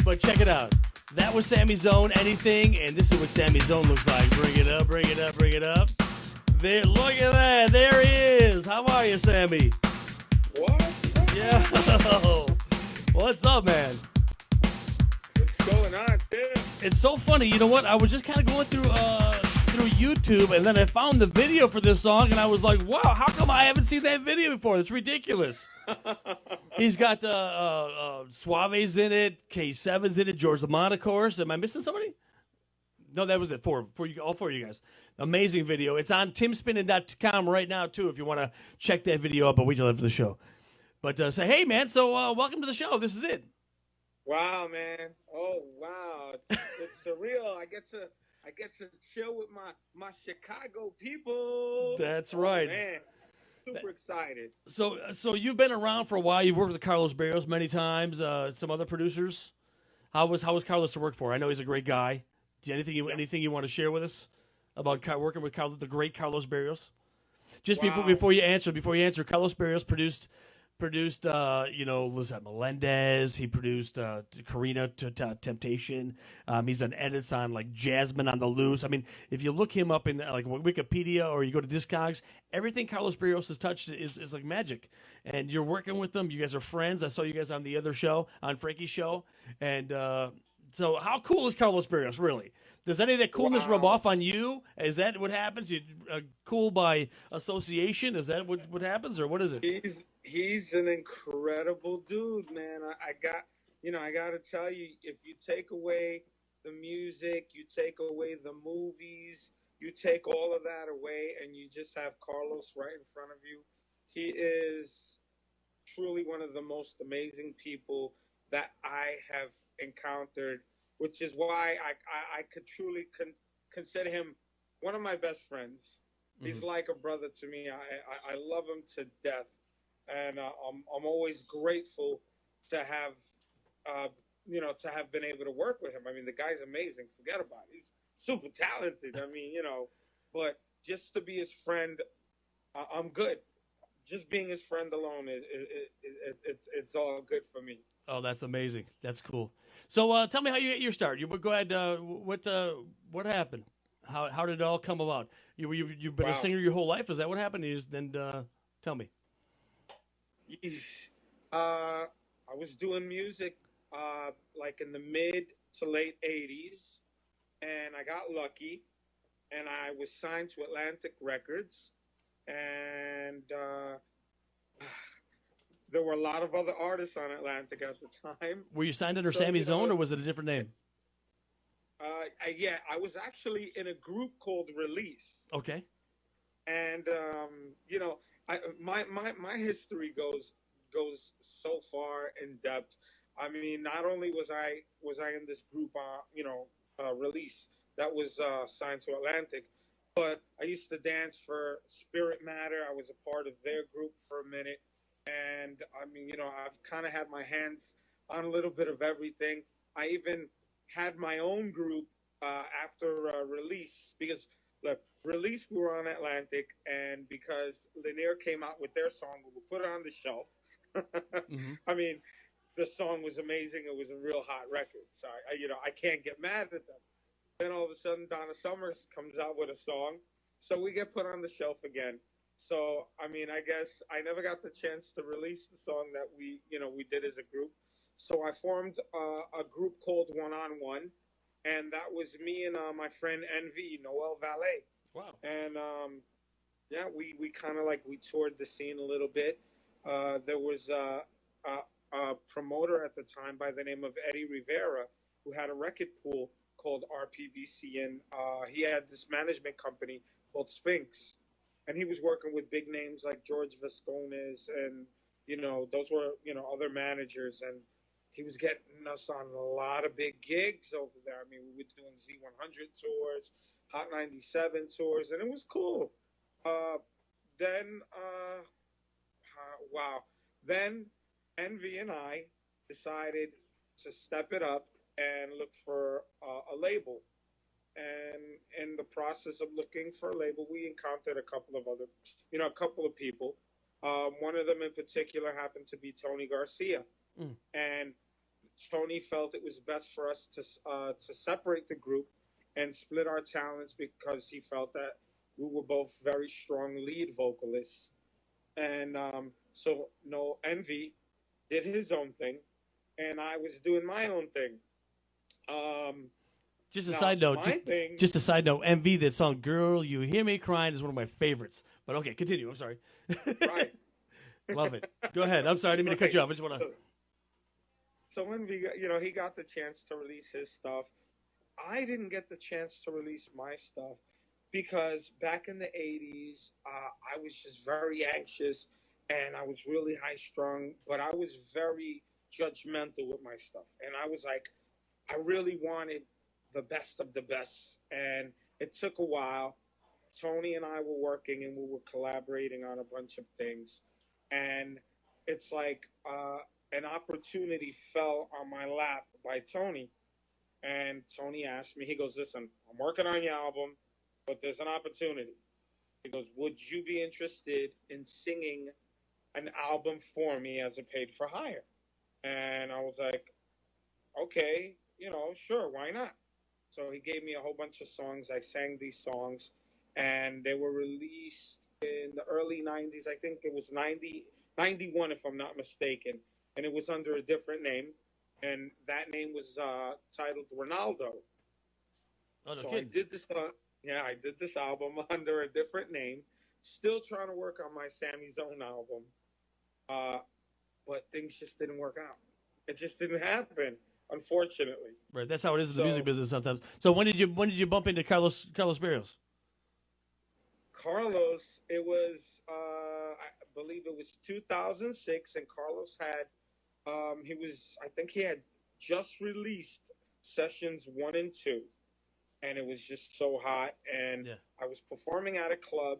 But check it out. That was Sammy's Own Anything, and this is what Sammy's Own looks like. Bring it up, bring it up, bring it up. There, look at that. There he is. How are you, Sammy? What? Yeah. What's up, man? What's going on, dude? It's so funny. You know what? I was just kind of going through YouTube, and then I found the video for this song, and I was like, wow, how come I haven't seen that video before? It's ridiculous. He's got Suave's in it, K7's in it, George Lamont, of course. Am I missing somebody? No, that was it. For you, all four of you guys. Amazing video. It's on timspinnin.com right now, too, if you want to check that video out, but wait till after the show. But say, hey, man, so welcome to the show. This is it. Wow, man. Oh, wow. It's surreal. I get to chill with my Chicago people. That's right. Man. Super excited. So you've been around for a while. You've worked with Carlos Barrios many times. Some other producers. How was Carlos to work for? I know he's a great guy. Anything you want to share with us about working with the great Carlos Barrios? Just before you answer, Carlos Barrios produced Lizette Melendez. He produced Karina Temptation. He's done edits on like Jasmine on the Loose. I mean, if you look him up in like Wikipedia or you go to Discogs, everything Carlos Barrios has touched is like magic. And you're working with them. You guys are friends. I saw you guys on the other show, on Frankie's show. And so how cool is Carlos Barrios, really? Does any of that coolness rub off on you? Is that what happens? You cool by association? Is that what happens, or what is it? He's an incredible dude, man. I got to tell you, if you take away the music, you take away the movies, you take all of that away, and you just have Carlos right in front of you, he is truly one of the most amazing people that I have encountered, which is why I could truly consider him one of my best friends. He's like a brother to me. I love him to death. And I'm always grateful to have, to have been able to work with him. I mean, the guy's amazing. Forget about it. He's super talented. I mean, but just to be his friend, I'm good. Just being his friend alone, it's all good for me. Oh, that's amazing. That's cool. So tell me how you get your start. Go ahead. What happened? How did it all come about? You've been a singer your whole life. Is that what happened? Then tell me. I was doing music like in the mid to late 80s, and I got lucky, and I was signed to Atlantic Records, and there were a lot of other artists on Atlantic at the time. Were you signed under Sammy's Own, or was it a different name? I was actually in a group called Release. Okay. And my history goes so far in depth. I mean, not only was I in this group, Release that was signed to Atlantic, but I used to dance for Spirit Matter. I was a part of their group for a minute, and I mean, I've kind of had my hands on a little bit of everything. I even had my own group after Release, because look, Release, we were on Atlantic, and because Lanier came out with their song, we put it on the shelf. I mean, the song was amazing. It was a real hot record. So I can't get mad at them. Then all of a sudden, Donna Summers comes out with a song, so we get put on the shelf again. So I mean, I guess I never got the chance to release the song that we did as a group. So I formed a group called One on One, and that was me and my friend Envy, Noel Valet. Wow. And we kind of we toured the scene a little bit. There was a promoter at the time by the name of Eddie Rivera who had a record pool called RPBC, and he had this management company called Spinks, and he was working with big names like George Vascones, and those were other managers, and he was getting us on a lot of big gigs over there. I mean, we were doing Z100 tours, Hot 97 tours, and it was cool. Then Envy and I decided to step it up and look for a label. And in the process of looking for a label, we encountered a couple of people. One of them in particular happened to be Tony Garcia. And Tony felt it was best for us to separate the group and split our talents because he felt that we were both very strong lead vocalists. And so no Envy did his own thing, and I was doing my own thing. Just a Now, side note. my thing, Just a side note. MV, that song "Girl, You Hear Me Crying" is one of my favorites. But okay, continue. I'm sorry. right? Love it. Go ahead. I'm sorry. I didn't mean to cut you off. I just want to. So when he got the chance to release his stuff. I didn't get the chance to release my stuff because back in the 80s, I was just very anxious and I was really high strung, but I was very judgmental with my stuff. And I was like, I really wanted the best of the best. And it took a while. Tony and I were working and we were collaborating on a bunch of things. And it's like an opportunity fell on my lap by Tony. And Tony asked me, he goes, listen, I'm working on your album, but there's an opportunity. He goes, would you be interested in singing an album for me as a paid for hire? And I was like, okay, sure, why not? So he gave me a whole bunch of songs. I sang these songs, and they were released in the early 90s. I think it was 91, if I'm not mistaken. And it was under a different name. And that name was titled Ronaldo. Oh, no so kidding. I did this album under a different name. Still trying to work on my Sammy Zone album. But things just didn't work out. It just didn't happen, unfortunately. Right, that's how it is in the music business sometimes. So when did you bump into Carlos Barrios? Carlos, it was I believe it was 2006, and Carlos had I think he had just released Sessions 1 and 2, and it was just so hot. And I was performing at a club,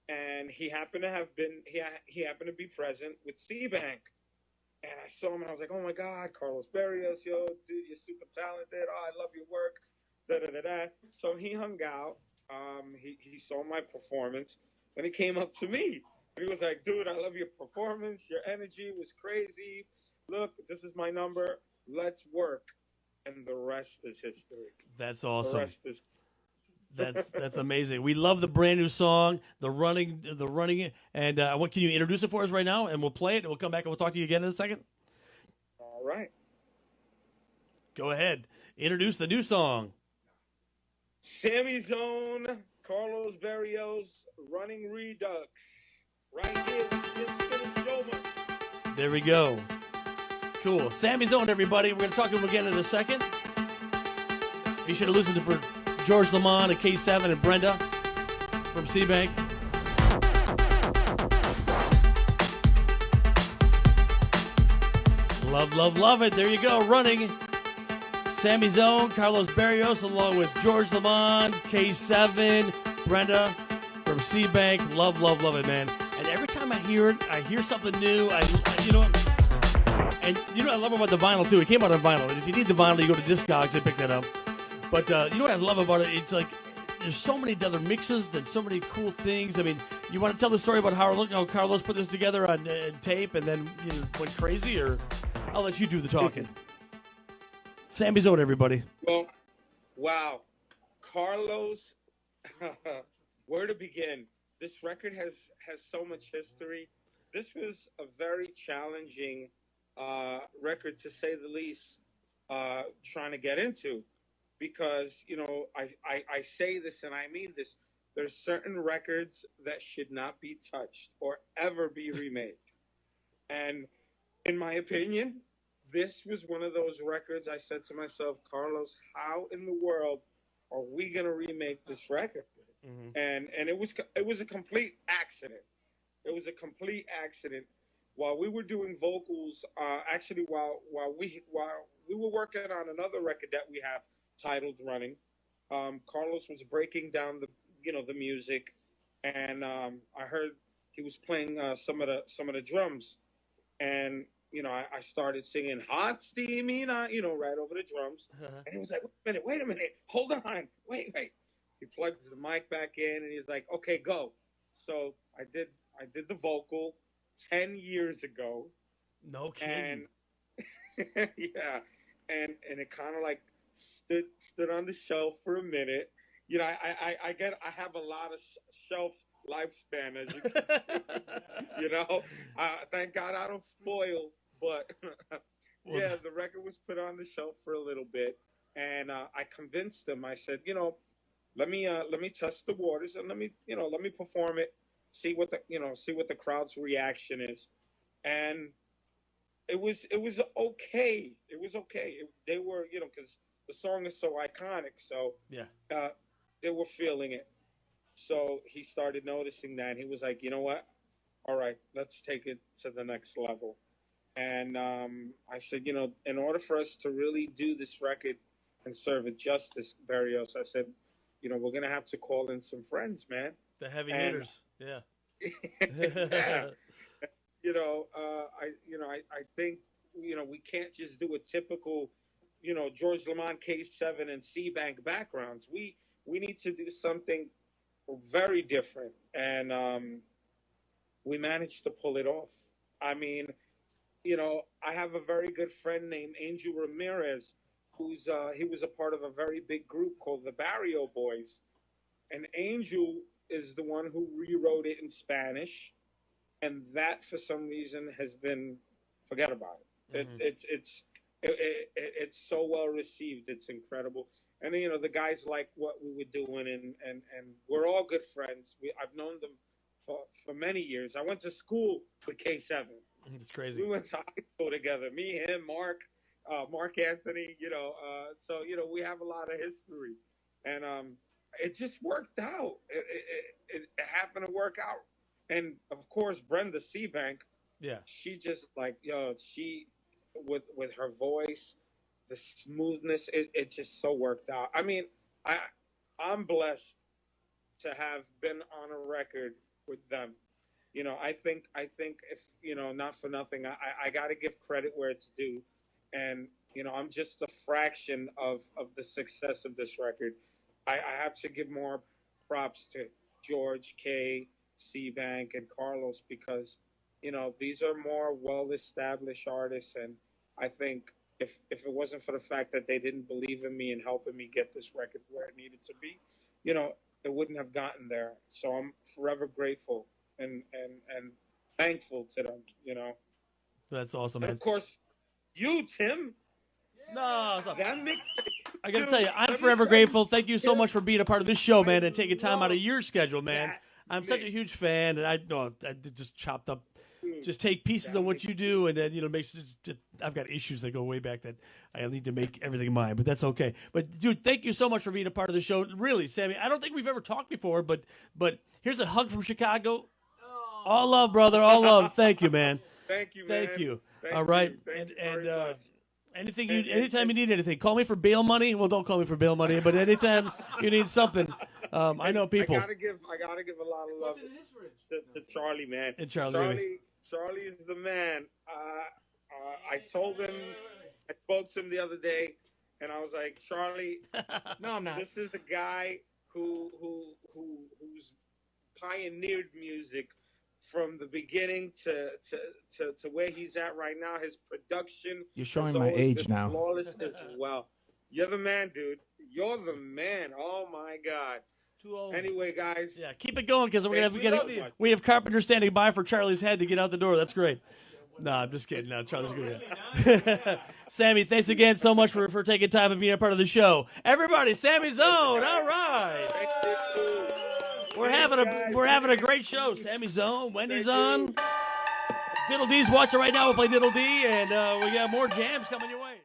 and he happened to be present with C-Bank. And I saw him, and I was like, oh my God, Carlos Barrios, yo, dude, you're super talented. Oh, I love your work. Da-da-da-da. So he hung out. He saw my performance, and he came up to me. And he was like, dude, I love your performance. Your energy was crazy. Look, this is my number. Let's work. And the rest is history. That's awesome. The rest is That's amazing. We love the brand new song, the running, and what can you introduce it for us right now? And we'll play it, and we'll come back and we'll talk to you again in a second. All right. Go ahead. Introduce the new song. Sammy Zone, Carlos Barrios, Running Redux. Right here with Spinnin Schommer. There we go. Cool. Sammy Zone, everybody. We're going to talk to him again in a second. Be sure to listen to for George Lamont and K7 and Brenda from C-Bank. Love, love, love it. There you go. Running. Sammy Zone, Carlos Barrios, along with George Lamont, K7, Brenda from C-Bank. Love, love, love it, man. And every time I hear it, I hear something new. And you know what I love about the vinyl, too? It came out on vinyl. And if you need the vinyl, you go to Discogs and pick that up. But you know what I love about it? It's like there's so many other mixes, and so many cool things. I mean, you want to tell the story about how Carlos put this together on tape and then went crazy, or I'll let you do the talking. Sammy's Zone, everybody. Well, wow. Carlos, where to begin? This record has so much history. This was a very challenging record, to say the least, trying to get into. Because, I say this and I mean this. There's certain records that should not be touched or ever be remade. And in my opinion, this was one of those records. I said to myself, Carlos, how in the world are we going to remake this record? Mm-hmm. And it was a complete accident. It was a complete accident. While we were doing vocals, actually, while we were working on another record that we have titled Running, Carlos was breaking down the music, and I heard he was playing some of the drums, and I started singing Hot Steamy, right over the drums, and he was like, wait a minute, hold on, wait. He plugs the mic back in, and he's like, okay, go. So I did the vocal 10 years ago. No kidding. And Yeah, and it kind of like stood on the shelf for a minute. You know, I have a lot of shelf lifespan, as you can see. You know, thank God I don't spoil, but Well, yeah, the record was put on the shelf for a little bit, and I convinced them. I said, you know, let me test the waters and let me perform it, see what the crowd's reaction is, and it was okay. It was okay. They were, because the song is so iconic, so yeah. uh, they were feeling it. So he started noticing that. He was like, you know what? All right, let's take it to the next level. And I said, in order for us to really do this record and serve it justice, Barrios, I said, we're gonna have to call in some friends, man. The heavy And hitters. Yeah. yeah, I think we can't just do a typical, George Lamont K7 and C Bank backgrounds. We need to do something very different, and we managed to pull it off. I mean, I have a very good friend named Angel Ramirez, who's he was a part of a very big group called the Barrio Boys, and Angel is the one who rewrote it in Spanish, and that for some reason has been forget about it. It's so well received. It's incredible, and the guys like what we were doing, and we're all good friends. I've known them for many years. I went to school with K7. It's crazy. We went to high school together. Me, him, Mark Anthony. So we have a lot of history, and it just worked out. It happened to work out, and of course Brenda Seabank. Yeah. She just she with her voice, the smoothness. It just so worked out. I mean, I'm blessed to have been on a record with them. I think if not for nothing, I got to give credit where it's due, and I'm just a fraction of the success of this record. I have to give more props to George K, Seabank, and Carlos because these are more well-established artists, and I think if it wasn't for the fact that they didn't believe in me and helping me get this record where it needed to be, it wouldn't have gotten there. So I'm forever grateful and thankful to them. That's awesome, And man. of course, you, Tim, No, it's not. that mix. I got to tell you, I'm forever grateful. Thank you so much for being a part of this show, man, and taking time out of your schedule, man. I'm such a huge fan, and I just chopped up, just take pieces of what you do, and then makes just, I've got issues that go way back that I need to make everything mine, but that's okay. But dude, thank you so much for being a part of the show. Really, Sammy, I don't think we've ever talked before, but here's a hug from Chicago. All love, brother, all love. Thank you, man. Thank you, man. Thank you. Thank All right, you. Thank you and very much. anytime you need anything, call me for bail money. Well, don't call me for bail money, but anytime you need something, I know people. I gotta give a lot of love to Charlie, man. And Charlie. Charlie is the man. I told him, I spoke to him the other day, and I was like, Charlie, No, I'm not. this is the guy who's pioneered music from the beginning to where he's at right now. His production. You're showing has my always age been now. flawless as well. You're the man, dude. You're the man. Oh my God. Too old. Anyway, guys. Yeah, keep it going because Thank you. we have Carpenter standing by for Charlie's head to get out the door. That's great. No, I'm just kidding. No, Charlie's good. Sammy, thanks again so much for taking time and being a part of the show. Everybody, Sammy Zone. All right. Thank you. We're having a great show. Sammy Zone, Wendy's on. Diddle D's watching right now. We'll play Diddle D, and we got more jams coming your way.